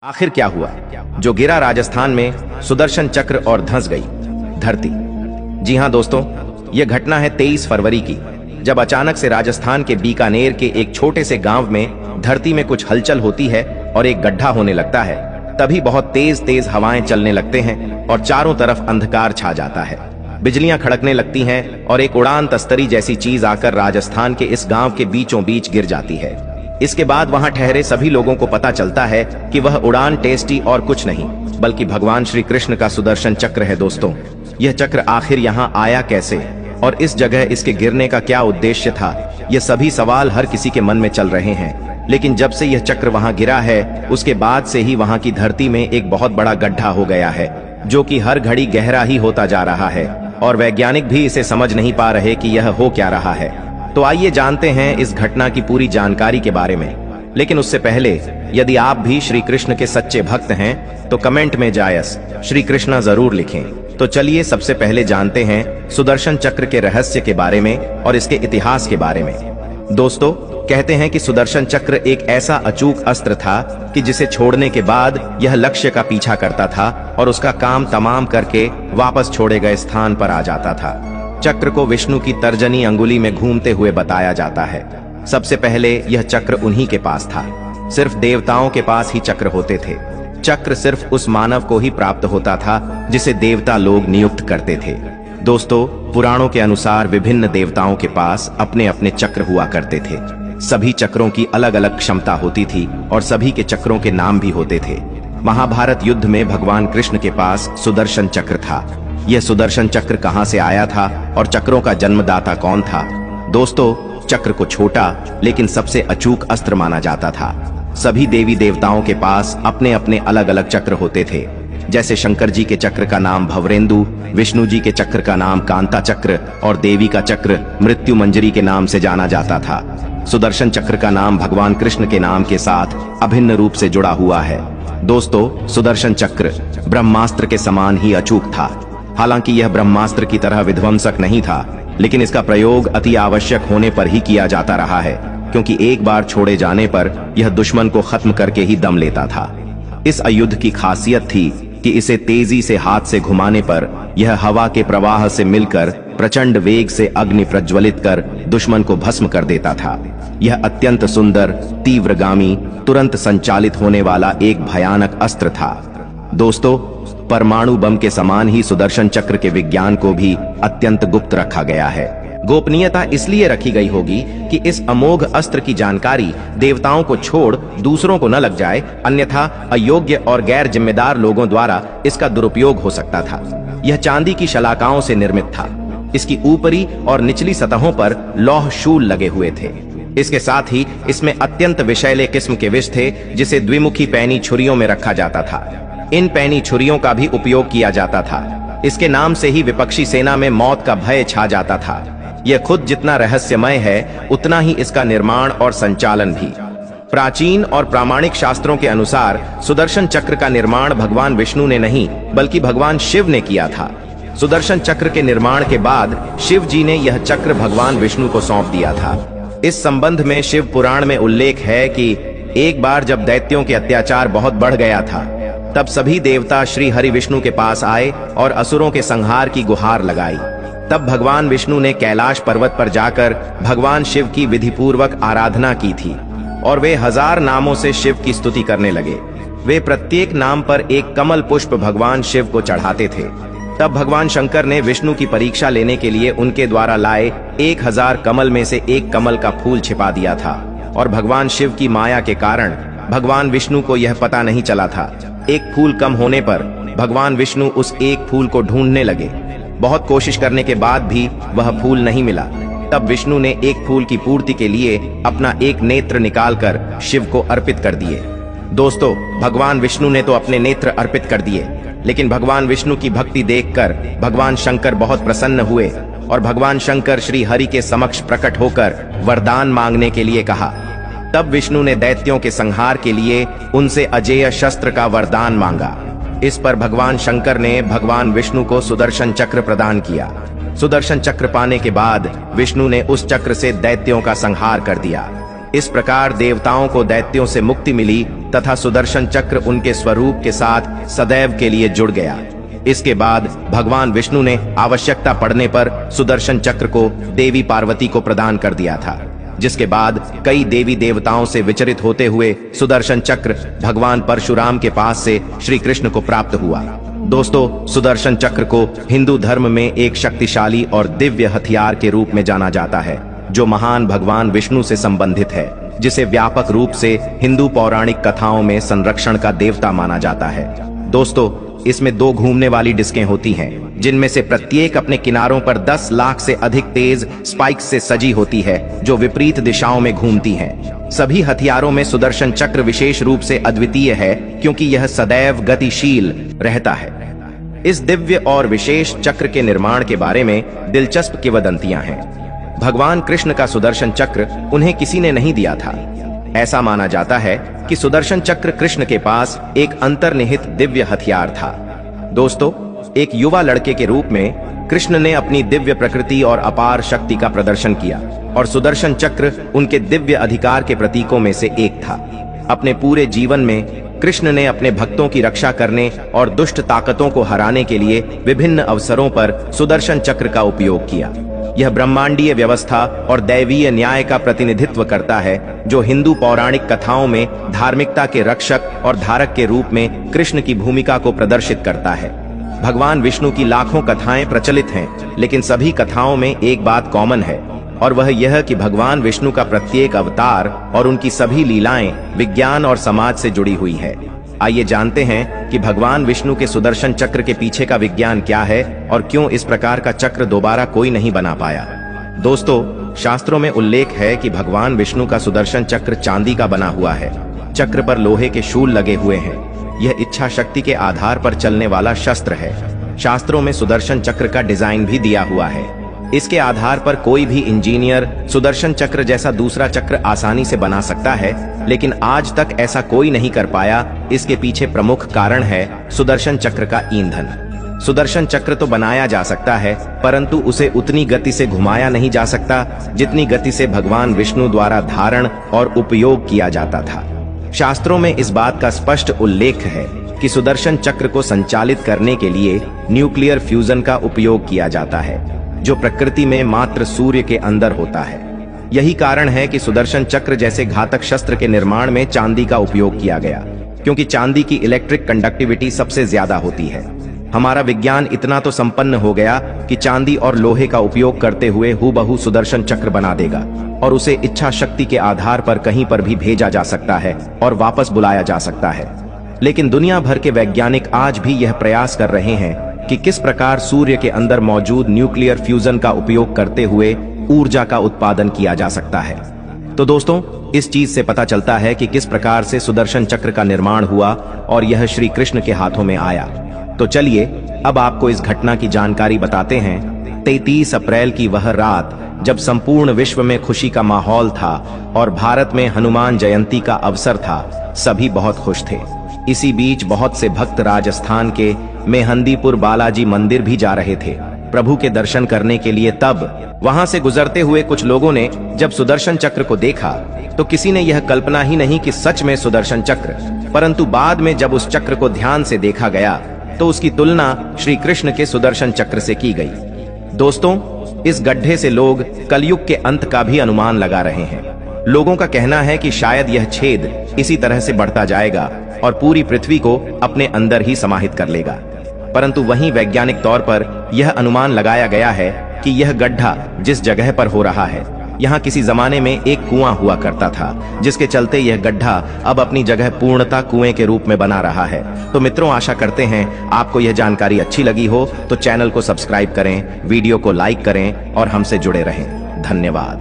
आखिर क्या हुआ जो गिरा राजस्थान में सुदर्शन चक्र और धंस गई धरती। जी हां दोस्तों, यह घटना है 23 फरवरी की, जब अचानक से राजस्थान के बीकानेर के एक छोटे से गांव में धरती में कुछ हलचल होती है और एक गड्ढा होने लगता है। तभी बहुत तेज तेज हवाएं चलने लगते हैं और चारों तरफ अंधकार छा जाता है। बिजलियां खड़कने लगती हैं और एक उड़ान तस्तरी जैसी चीज आकर राजस्थान के इस गांव के बीचों बीच गिर जाती है। इसके बाद वहां ठहरे सभी लोगों को पता चलता है कि वह उड़ान टेस्टी और कुछ नहीं बल्कि भगवान श्री कृष्ण का सुदर्शन चक्र है। दोस्तों, यह चक्र आखिर यहां आया कैसे और इस जगह इसके गिरने का क्या उद्देश्य था, ये सभी सवाल हर किसी के मन में चल रहे हैं। लेकिन जब से यह चक्र वहां गिरा है उसके बाद से ही वहां की धरती में एक बहुत बड़ा गड्ढा हो गया है, जो कि हर घड़ी गहरा ही होता जा रहा है और वैज्ञानिक भी इसे समझ नहीं पा रहे कि यह हो क्या रहा है। तो आइए जानते हैं इस घटना की पूरी जानकारी के बारे में। लेकिन उससे पहले यदि आप भी श्री कृष्ण के सच्चे भक्त हैं तो कमेंट में जायस श्री कृष्णा जरूर लिखें। तो चलिए सबसे पहले जानते हैं सुदर्शन चक्र के रहस्य के बारे में और इसके इतिहास के बारे में। दोस्तों, कहते हैं कि सुदर्शन चक्र एक ऐसा अचूक अस्त्र था कि जिसे छोड़ने के बाद यह लक्ष्य का पीछा करता था और उसका काम तमाम करके वापस छोड़े गए स्थान पर आ जाता था। चक्र को विष्णु की तर्जनी अंगुली में घूमते हुए बताया जाता है। सबसे पहले यह चक्र उन्हीं के पास था। सिर्फ देवताओं के पास ही चक्र होते थे। चक्र सिर्फ उस मानव को ही प्राप्त होता था जिसे देवता लोग नियुक्त करते थे। दोस्तों, पुराणों के अनुसार विभिन्न देवताओं के पास अपने अपने चक्र हुआ करते थे। सभी चक्रों की अलग अलग क्षमता होती थी और सभी के चक्रों के नाम भी होते थे। महाभारत युद्ध में भगवान कृष्ण के पास सुदर्शन चक्र था। यह सुदर्शन चक्र कहां से आया था और चक्रों का जन्मदाता कौन था? दोस्तों, चक्र को छोटा लेकिन सबसे अचूक अस्त्र माना जाता था। सभी देवी देवताओं के पास अपने अपने अलग अलग चक्र होते थे। जैसे शंकर जी के चक्र का नाम भवरेंदु, विष्णु जी के चक्र का नाम कांता चक्र और देवी का चक्र मृत्यु मंजरी के नाम से जाना जाता था। सुदर्शन चक्र का नाम भगवान कृष्ण के नाम के साथ अभिन्न रूप से जुड़ा हुआ है। दोस्तों, सुदर्शन चक्र ब्रह्मास्त्र के समान ही अचूक था। हालांकि यह ब्रह्मास्त्र की तरह विध्वंसक नहीं था, लेकिन इसका प्रयोग अति आवश्यक होने पर ही किया जाता रहा है, क्योंकि एक बार छोड़े जाने पर यह दुश्मन को खत्म करके ही दम लेता था। इस आयुध की खासियत थी कि इसे तेजी से हाथ से घुमाने पर यह हवा के प्रवाह से मिलकर प्रचंड वेग से अग्नि प्रज्वलित कर दुश्मन को भस्म कर देता था। यह अत्यंत सुंदर, तीव्रगामी, तुरंत संचालित होने वाला एक भयानक अस्त्र था। दोस्तों, परमाणु बम के समान ही सुदर्शन चक्र के विज्ञान को भी अत्यंत गुप्त रखा गया है। गोपनीयता इसलिए रखी गई होगी कि इस अमोघ अस्त्र की जानकारी देवताओं को छोड़ दूसरों को न लग जाए, अन्यथा अयोग्य और गैर जिम्मेदार लोगों द्वारा इसका दुरुपयोग हो सकता था। यह चांदी की शलाकाओं से निर्मित था। इसकी ऊपरी और निचली सतहों पर लौह शूल लगे हुए थे। इसके साथ ही इसमें अत्यंत विषैले किस्म के विष थे, जिसे द्विमुखी पैनी छुरियों में रखा जाता था। इन पैनी छुरियों का भी उपयोग किया जाता था। इसके नाम से ही विपक्षी सेना में मौत का भय छा जाता था। यह खुद जितना रहस्यमय है, उतना ही इसका निर्माण और संचालन भी। प्राचीन और प्रामाणिक शास्त्रों के अनुसार सुदर्शन चक्र का निर्माण भगवान विष्णु ने नहीं बल्कि भगवान शिव ने किया था। सुदर्शन चक्र के निर्माण के बाद शिव जी ने यह चक्र भगवान विष्णु को सौंप दिया था। इस संबंध में शिव पुराण में उल्लेख है कि एक बार जब दैत्यों के अत्याचार बहुत बढ़ गया था, तब सभी देवता श्री हरि विष्णु के पास आए और असुरों के संहार की गुहार लगाई। तब भगवान विष्णु ने कैलाश पर्वत पर जाकर भगवान शिव की विधिपूर्वक आराधना की थी और वे 1000 नामों से शिव की स्तुति करने लगे। वे प्रत्येक नाम पर एक कमल पुष्प भगवान शिव को चढ़ाते थे। तब भगवान शंकर ने विष्णु की परीक्षा लेने के लिए उनके द्वारा लाए 1000 कमल में से एक कमल का फूल छिपा दिया था और भगवान शिव की माया के कारण भगवान विष्णु को यह पता नहीं चला था। एक फूल कम होने पर भगवान विष्णु उस एक फूल को ढूंढने लगे। बहुत कोशिश करने के बाद भी वह फूल नहीं मिला। तब विष्णु ने एक फूल की पूर्ति के लिए अपना एक नेत्र निकालकर शिव को अर्पित कर दिए। दोस्तों, भगवान विष्णु ने तो अपने नेत्र अर्पित कर दिए, लेकिन भगवान विष्णु की भक्ति देखकर भगवान शंकर बहुत प्रसन्न हुए और भगवान शंकर श्री हरि के समक्ष प्रकट होकर वरदान मांगने के लिए कहा। तब विष्णु ने दैत्यों के संहार के लिए उनसे अजेय शस्त्र का वरदान मांगा। इस पर भगवान शंकर ने भगवान विष्णु को सुदर्शन चक्र प्रदान किया। सुदर्शन चक्र पाने के बाद विष्णु ने उस चक्र से दैत्यों का संहार कर दिया। इस प्रकार देवताओं को दैत्यों से मुक्ति मिली तथा सुदर्शन चक्र उनके स्वरूप के साथ सदैव के लिए जुड़ गया। इसके बाद भगवान विष्णु ने आवश्यकता पड़ने पर सुदर्शन चक्र को देवी पार्वती को प्रदान कर दिया था, जिसके बाद कई देवी देवताओं से विचरित होते हुए सुदर्शन चक्र भगवान परशुराम के पास से श्री कृष्ण को प्राप्त हुआ। दोस्तों, सुदर्शन चक्र को हिंदू धर्म में एक शक्तिशाली और दिव्य हथियार के रूप में जाना जाता है, जो महान भगवान विष्णु से संबंधित है, जिसे व्यापक रूप से हिंदू पौराणिक कथाओं में संरक्षण का देवता माना जाता है। दोस्तों, इसमें 2 घूमने वाली डिस्कें होती हैं, जिनमें से प्रत्येक अपने किनारों पर 10 लाख से अधिक तेज स्पाइक्स से सजी होती है, जो विपरीत दिशाओं में घूमती हैं। सभी हथियारों में सुदर्शन चक्र विशेष रूप से अद्वितीय है, क्योंकि यह सदैव गतिशील रहता है। इस दिव्य और विशेष चक्र के निर्माण के बारे में दिलचस्प किंवदंतियां हैं। भगवान कृष्ण का सुदर्शन चक्र उन्हें किसी ने नहीं दिया था। ऐसा माना जाता है कि सुदर्शन चक्र कृष्ण के पास एक अंतर्निहित दिव्य हथियार था। दोस्तों, एक युवा लड़के के रूप में कृष्ण ने अपनी दिव्य प्रकृति और अपार शक्ति का प्रदर्शन किया, और सुदर्शन चक्र उनके दिव्य अधिकार के प्रतीकों में से एक था। अपने पूरे जीवन में कृष्ण ने अपने भक्तों की रक्षा करने और दुष्ट ताकतों को हराने के लिए विभिन्न अवसरों पर सुदर्शन चक्र का उपयोग किया। यह ब्रह्मांडीय व्यवस्था और दैवीय न्याय का प्रतिनिधित्व करता है, जो हिंदू पौराणिक कथाओं में धार्मिकता के रक्षक और धारक के रूप में कृष्ण की भूमिका को प्रदर्शित करता है। भगवान विष्णु की लाखों कथाएं प्रचलित हैं, लेकिन सभी कथाओं में एक बात कॉमन है, और वह यह कि भगवान विष्णु का प्रत्येक अवतार और उनकी सभी लीलाएं विज्ञान और समाज से जुड़ी हुई है। आइए जानते हैं कि भगवान विष्णु के सुदर्शन चक्र के पीछे का विज्ञान क्या है और क्यों इस प्रकार का चक्र दोबारा कोई नहीं बना पाया। दोस्तों, शास्त्रों में उल्लेख है कि भगवान विष्णु का सुदर्शन चक्र चांदी का बना हुआ है। चक्र पर लोहे के शूल लगे हुए हैं। यह इच्छा शक्ति के आधार पर चलने वाला शस्त्र है। शास्त्रों में सुदर्शन चक्र का डिजाइन भी दिया हुआ है। इसके आधार पर कोई भी इंजीनियर सुदर्शन चक्र जैसा दूसरा चक्र आसानी से बना सकता है, लेकिन आज तक ऐसा कोई नहीं कर पाया। इसके पीछे प्रमुख कारण है सुदर्शन चक्र का ईंधन। सुदर्शन चक्र तो बनाया जा सकता है, परंतु उसे उतनी गति से घुमाया नहीं जा सकता जितनी गति से भगवान विष्णु द्वारा धारण और उपयोग किया जाता था। शास्त्रों में इस बात का स्पष्ट उल्लेख है कि सुदर्शन चक्र को संचालित करने के लिए न्यूक्लियर फ्यूजन का उपयोग किया जाता है, जो प्रकृति में मात्र सूर्य के अंदर होता है। यही कारण है कि सुदर्शन चक्र जैसे घातक शस्त्र के निर्माण में चांदी का उपयोग किया गया, क्योंकि चांदी की इलेक्ट्रिक कंडक्टिविटी सबसे ज्यादा होती है। हमारा विज्ञान इतना तो संपन्न हो गया कि चांदी और लोहे का उपयोग करते हुए हूबहू सुदर्शन चक्र बना देगा, और उसे इच्छा शक्ति के आधार पर कहीं पर भी भेजा जा सकता है और वापस बुलाया जा सकता है। लेकिन दुनिया भर के वैज्ञानिक आज भी यह प्रयास कर रहे हैं कि किस प्रकार सूर्य के अंदर मौजूद न्यूक्लियर फ्यूजन का उपयोग करते हुए ऊर्जा का उत्पादन किया जा सकता है। तो दोस्तों, इस चीज से पता चलता है कि किस प्रकार से सुदर्शन चक्र का निर्माण हुआ और यह श्री कृष्ण के हाथों में आया। तो चलिए अब आपको इस घटना की जानकारी बताते हैं। 33 अप्रैल की वह रात जब संपूर्ण विश्व में खुशी का माहौल था और भारत में हनुमान जयंती का अवसर था, सभी बहुत खुश थे। इसी बीच बहुत से भक्त राजस्थान के मेहंदीपुर बालाजी मंदिर भी जा रहे थे प्रभु के दर्शन करने के लिए। तब वहां से गुजरते हुए कुछ लोगों ने जब सुदर्शन चक्र को देखा तो किसी ने यह कल्पना ही नहीं कि सच में सुदर्शन चक्र, परंतु बाद में जब उस चक्र को ध्यान से देखा गया तो उसकी तुलना श्री कृष्ण के सुदर्शन चक्र से की गई। दोस्तों, इस गड्ढे से लोग कलयुग के अंत का भी अनुमान लगा रहे हैं। लोगों का कहना है कि शायद यह छेद इसी तरह से बढ़ता जाएगा और पूरी पृथ्वी को अपने अंदर ही समाहित कर लेगा। परंतु वहीं वैज्ञानिक तौर पर यह अनुमान लगाया गया है कि यह गड्ढा जिस जगह पर हो रहा है, यहाँ किसी जमाने में एक कुआं हुआ करता था, जिसके चलते यह गड्ढा अब अपनी जगह पूर्णतः कुएं के रूप में बना रहा है। तो मित्रों, आशा करते हैं आपको यह जानकारी अच्छी लगी हो, तो चैनल को सब्सक्राइब करें, वीडियो को लाइक करें और हमसे जुड़े रहें। धन्यवाद।